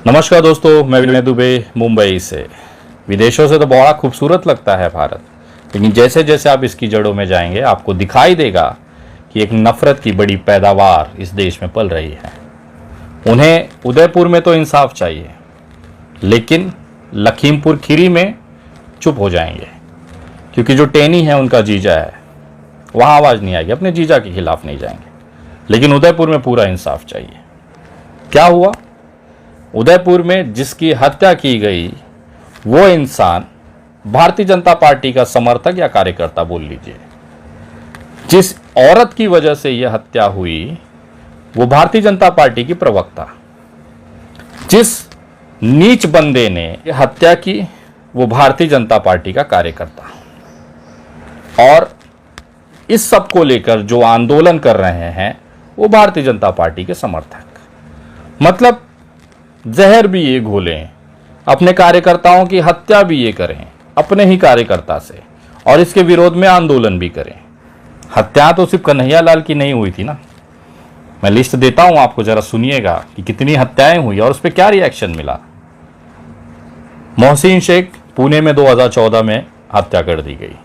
नमस्कार दोस्तों, मैं विनय दुबे मुंबई से। विदेशों से तो बड़ा खूबसूरत लगता है भारत, लेकिन जैसे जैसे आप इसकी जड़ों में जाएंगे आपको दिखाई देगा कि एक नफरत की बड़ी पैदावार इस देश में पल रही है। उन्हें उदयपुर में तो इंसाफ चाहिए, लेकिन लखीमपुर खीरी में चुप हो जाएंगे, क्योंकि जो टेनी है उनका जीजा है, वहाँ आवाज़ नहीं आएगी, अपने जीजा के खिलाफ नहीं जाएंगे। लेकिन उदयपुर में पूरा इंसाफ चाहिए। क्या हुआ? उदयपुर में जिसकी हत्या की गई वो इंसान भारतीय जनता पार्टी का समर्थक या कार्यकर्ता बोल लीजिए। जिस औरत की वजह से यह हत्या हुई वो भारतीय जनता पार्टी की प्रवक्ता। जिस नीच बंदे ने यह हत्या की वो भारतीय जनता पार्टी का कार्यकर्ता। और इस सब को लेकर जो आंदोलन कर रहे हैं वो भारतीय जनता पार्टी के समर्थक। मतलब जहर भी ये घोलें, अपने कार्यकर्ताओं की हत्या भी ये करें अपने ही कार्यकर्ता से, और इसके विरोध में आंदोलन भी करें। हत्या तो सिर्फ कन्हैया लाल की नहीं हुई थी ना। मैं लिस्ट देता हूं आपको, जरा सुनिएगा कि कितनी हत्याएं हुई और उस पर क्या रिएक्शन मिला। मोहसिन शेख पुणे में 2014 में हत्या कर दी गई।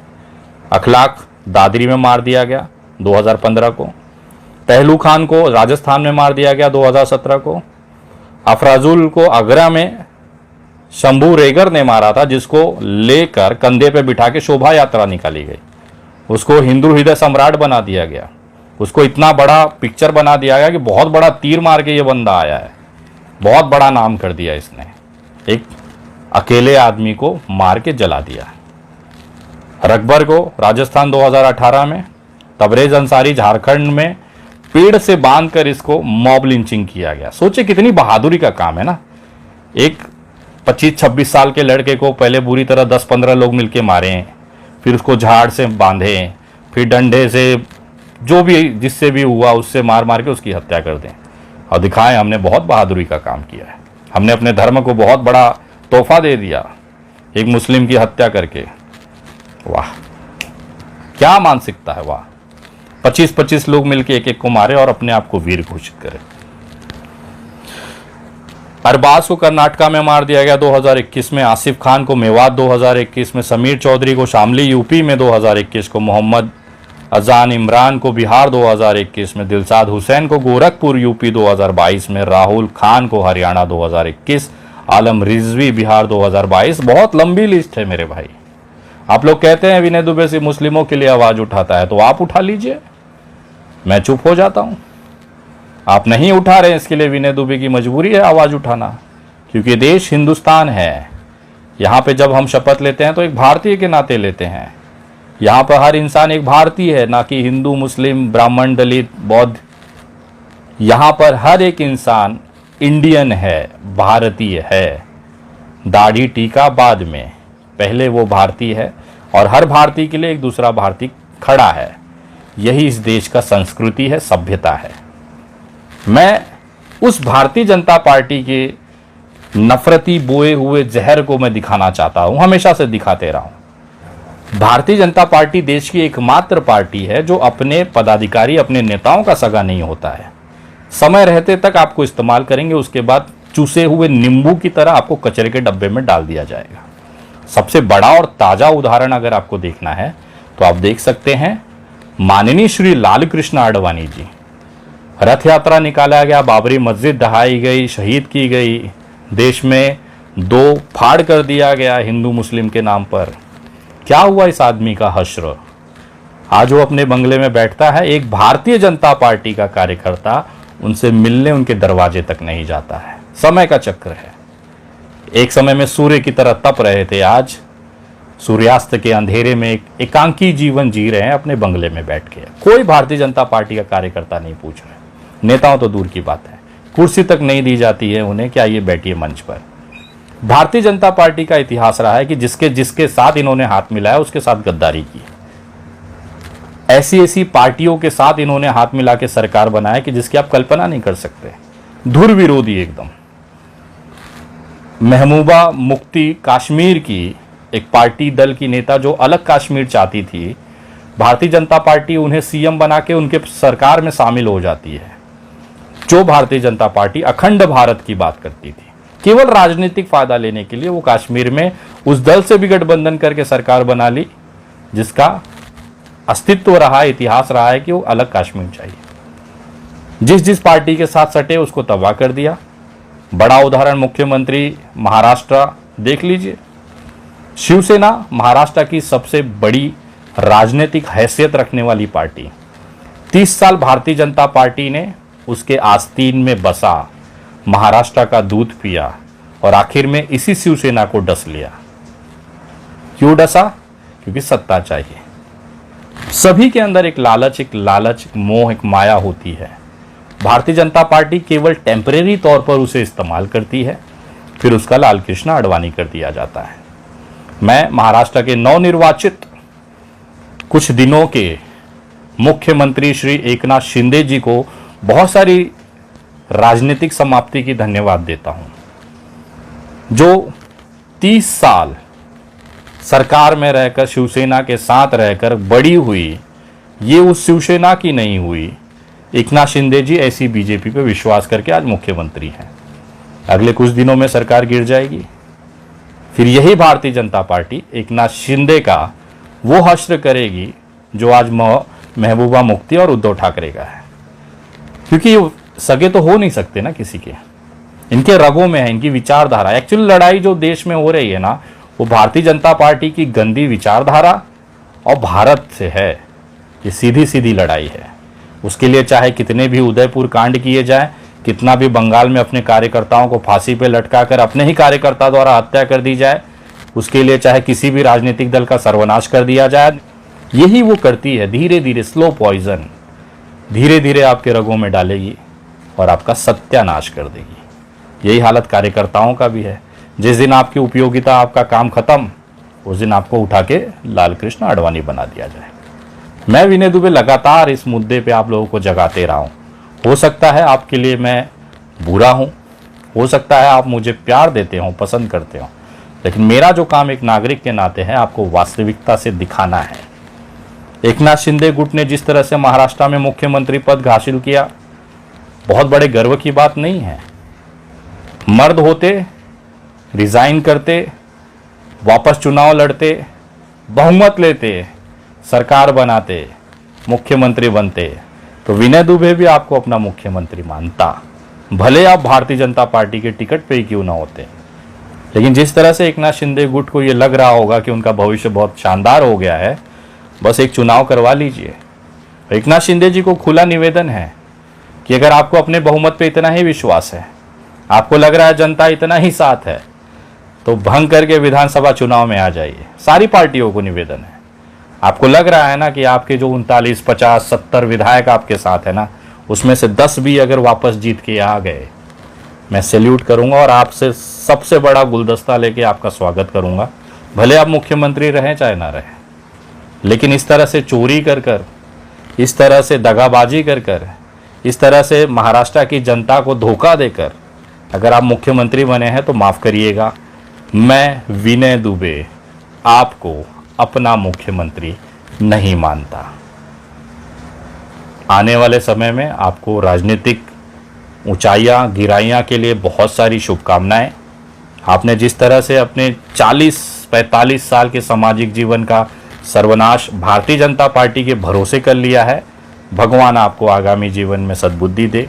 अखलाक दादरी में मार दिया गया 2015 को। पहलू खान को राजस्थान में मार दिया गया 2017 को। अफराजुल को आगरा में शंभू रेगर ने मारा था, जिसको लेकर कंधे पे बिठा के शोभा यात्रा निकाली गई। उसको हिंदू हृदय सम्राट बना दिया गया। उसको इतना बड़ा पिक्चर बना दिया गया कि बहुत बड़ा तीर मार के ये बंदा आया है, बहुत बड़ा नाम कर दिया इसने। एक अकेले आदमी को मार के जला दिया। रकबर को राजस्थान 2018 में, तबरेज अंसारी झारखंड में पेड़ से बांधकर इसको मॉब लिंचिंग किया गया। सोचे कितनी बहादुरी का काम है ना। एक 25-26 साल के लड़के को पहले बुरी तरह 10-15 लोग मिलके मारे, फिर उसको झाड़ से बांधे, फिर डंडे से जो भी जिससे भी हुआ उससे मार मार के उसकी हत्या कर दें और दिखाएं हमने बहुत बहादुरी का काम किया है, हमने अपने धर्म को बहुत बड़ा तोहफा दे दिया एक मुस्लिम की हत्या करके। वाह, क्या मानसिकता है। वाह, 25-25 लोग मिलके एक एक को मारे और अपने आप को वीर घोषित करे। अरबाज को कर्नाटका में मार दिया गया 2021 में। आसिफ खान को मेवात 2021 में। समीर चौधरी को शामली यूपी में 2021 को। मोहम्मद अजान इमरान को बिहार 2021 में। दिलशाद हुसैन को गोरखपुर यूपी 2022 में। राहुल खान को हरियाणा 2021। आलम रिजवी बिहार 2022। बहुत लंबी लिस्ट है मेरे भाई। आप लोग कहते हैं विनय दुबे से मुस्लिमों के लिए आवाज उठाता है, तो आप उठा लीजिए, मैं चुप हो जाता हूं। आप नहीं उठा रहे, इसके लिए विनय दुबे की मजबूरी है आवाज उठाना, क्योंकि देश हिंदुस्तान है। यहां पे जब हम शपथ लेते हैं तो एक भारतीय के नाते लेते हैं। यहां पर हर इंसान एक भारतीय है, ना कि हिंदू, मुस्लिम, ब्राह्मण, दलित, बौद्ध। यहां पर हर एक इंसान इंडियन है, भारतीय है। दाढ़ी टीका बाद में, पहले वो भारतीय है और हर भारतीय के लिए एक दूसरा भारतीय खड़ा है। यही इस देश का संस्कृति है, सभ्यता है। मैं उस भारतीय जनता पार्टी के नफरती बोए हुए जहर को मैं दिखाना चाहता हूं, हमेशा से दिखाते रहा हूं। भारतीय जनता पार्टी देश की एकमात्र पार्टी है जो अपने पदाधिकारी, अपने नेताओं का सगा नहीं होता है। समय रहते तक आपको इस्तेमाल करेंगे, उसके बाद चूसे हुए नींबू की तरह आपको कचरे के डब्बे में डाल दिया जाएगा। सबसे बड़ा और ताजा उदाहरण अगर आपको देखना है तो आप देख सकते हैं माननीय श्री लाल कृष्ण आडवाणी जी। रथ यात्रा निकाला गया, बाबरी मस्जिद ढहाई गई, शहीद की गई, देश में 2 फाड़ कर दिया गया हिंदू मुस्लिम के नाम पर। क्या हुआ इस आदमी का हश्र? आज वो अपने बंगले में बैठता है, एक भारतीय जनता पार्टी का कार्यकर्ता उनसे मिलने उनके दरवाजे तक नहीं जाता है। समय का चक्र है। एक समय में सूर्य की तरह तप रहे थे, आज सूर्यास्त के अंधेरे में एक एकांकी जीवन जी रहे हैं अपने बंगले में बैठ के। कोई भारतीय जनता पार्टी का कार्यकर्ता नहीं पूछ रहे, नेताओं तो दूर की बात है, कुर्सी तक नहीं दी जाती है उन्हें, क्या ये बैठिए मंच पर। भारतीय जनता पार्टी का इतिहास रहा है कि जिसके जिसके साथ इन्होंने हाथ मिलाया उसके साथ गद्दारी की। ऐसी ऐसी पार्टियों के साथ इन्होंने हाथ मिला के सरकार बनाया कि जिसकी आप कल्पना नहीं कर सकते। धुर विरोधी एकदम। महबूबा मुफ्ती कश्मीर की एक पार्टी दल की नेता जो अलग कश्मीर चाहती थी, भारतीय जनता पार्टी उन्हें सीएम बना के उनके सरकार में शामिल हो जाती है। जो भारतीय जनता पार्टी अखंड भारत की बात करती थी, केवल राजनीतिक फायदा लेने के लिए वो कश्मीर में उस दल से भी गठबंधन करके सरकार बना ली जिसका अस्तित्व रहा, इतिहास रहा है कि वो अलग कश्मीर चाहिए। जिस जिस पार्टी के साथ सटे उसको तबाह कर दिया। बड़ा उदाहरण मुख्यमंत्री महाराष्ट्र देख लीजिए। शिवसेना महाराष्ट्र की सबसे बड़ी राजनीतिक हैसियत रखने वाली पार्टी, 30 साल भारतीय जनता पार्टी ने उसके आस्तीन में बसा, महाराष्ट्र का दूध पिया और आखिर में इसी शिवसेना को डस लिया। क्यों डसा? क्योंकि सत्ता चाहिए। सभी के अंदर एक लालच, एक मोह, एक माया होती है। भारतीय जनता पार्टी केवल टेम्परेरी तौर पर उसे इस्तेमाल करती है, फिर उसका लाल कृष्ण आडवाणी कर दिया जाता है। मैं महाराष्ट्र के नवनिर्वाचित कुछ दिनों के मुख्यमंत्री श्री एकनाथ शिंदे जी को बहुत सारी राजनीतिक समाप्ति की धन्यवाद देता हूं। जो 30 साल सरकार में रहकर, शिवसेना के साथ रहकर बड़ी हुई, ये उस शिवसेना की नहीं हुई। एकनाथ शिंदे जी ऐसी बीजेपी पे विश्वास करके आज मुख्यमंत्री हैं। अगले कुछ दिनों में सरकार गिर जाएगी, फिर यही भारतीय जनता पार्टी एकनाथ शिंदे का वो हश्र करेगी जो आज महबूबा मुफ्ती और उद्धव ठाकरे का है। क्योंकि सगे तो हो नहीं सकते ना किसी के, इनके रगों में है, इनकी विचारधारा। एक्चुअली लड़ाई जो देश में हो रही है ना, वो भारतीय जनता पार्टी की गंदी विचारधारा और भारत से है। ये सीधी सीधी लड़ाई है। उसके लिए चाहे कितने भी उदयपुर कांड किए जाए, कितना भी बंगाल में अपने कार्यकर्ताओं को फांसी पे लटकाकर अपने ही कार्यकर्ता द्वारा हत्या कर दी जाए, उसके लिए चाहे किसी भी राजनीतिक दल का सर्वनाश कर दिया जाए, यही वो करती है। धीरे धीरे स्लो पॉइजन धीरे धीरे आपके रगों में डालेगी और आपका सत्यानाश कर देगी। यही हालत कार्यकर्ताओं का भी है। जिस दिन आपकी उपयोगिता, आपका काम खत्म, उस दिन आपको उठा के लाल कृष्ण आडवाणी बना दिया जाए। मैं विनय दुबे लगातार इस मुद्दे पे आप लोगों को जगाते रहा हूँ। हो सकता है आपके लिए मैं बुरा हूँ, हो सकता है आप मुझे प्यार देते हो, पसंद करते हो, लेकिन मेरा जो काम एक नागरिक के नाते है, आपको वास्तविकता से दिखाना है। एकनाथ शिंदे गुट ने जिस तरह से महाराष्ट्र में मुख्यमंत्री पद हासिल किया, बहुत बड़े गर्व की बात नहीं है। मर्द होते, रिजाइन करते, वापस चुनाव लड़ते, बहुमत लेते, सरकार बनाते, मुख्यमंत्री बनते, तो विनय दुबे भी आपको अपना मुख्यमंत्री मानता, भले आप भारतीय जनता पार्टी के टिकट पे ही क्यों ना होते। लेकिन जिस तरह से एकनाथ शिंदे गुट को ये लग रहा होगा कि उनका भविष्य बहुत शानदार हो गया है, बस एक चुनाव करवा लीजिए। एकनाथ शिंदे जी को खुला निवेदन है कि अगर आपको अपने बहुमत पे इतना ही विश्वास है, आपको लग रहा है जनता इतना ही साथ है, तो भंग करके विधानसभा चुनाव में आ जाइए। सारी पार्टियों को निवेदन है। आपको लग रहा है ना कि आपके जो 39, 50, 70 विधायक आपके साथ है ना, उसमें से 10 भी अगर वापस जीत के आ गए, मैं सैल्यूट करूंगा और आपसे सबसे बड़ा गुलदस्ता लेके आपका स्वागत करूंगा। भले आप मुख्यमंत्री रहें चाहे ना रहें, लेकिन इस तरह से चोरी कर कर, इस तरह से दगाबाजी कर कर, इस तरह से महाराष्ट्र की जनता को धोखा देकर अगर आप मुख्यमंत्री बने हैं तो माफ़ करिएगा, मैं विनय दुबे आपको अपना मुख्यमंत्री नहीं मानता। आने वाले समय में आपको राजनीतिक ऊंचाइयां गिराइयां के लिए बहुत सारी शुभकामनाएं। आपने जिस तरह से अपने 40-45 साल के सामाजिक जीवन का सर्वनाश भारतीय जनता पार्टी के भरोसे कर लिया है, भगवान आपको आगामी जीवन में सद्बुद्धि दे,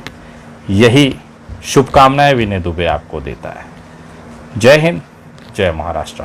यही शुभकामनाएं विनय दुबे आपको देता है। जय हिंद, जय महाराष्ट्र।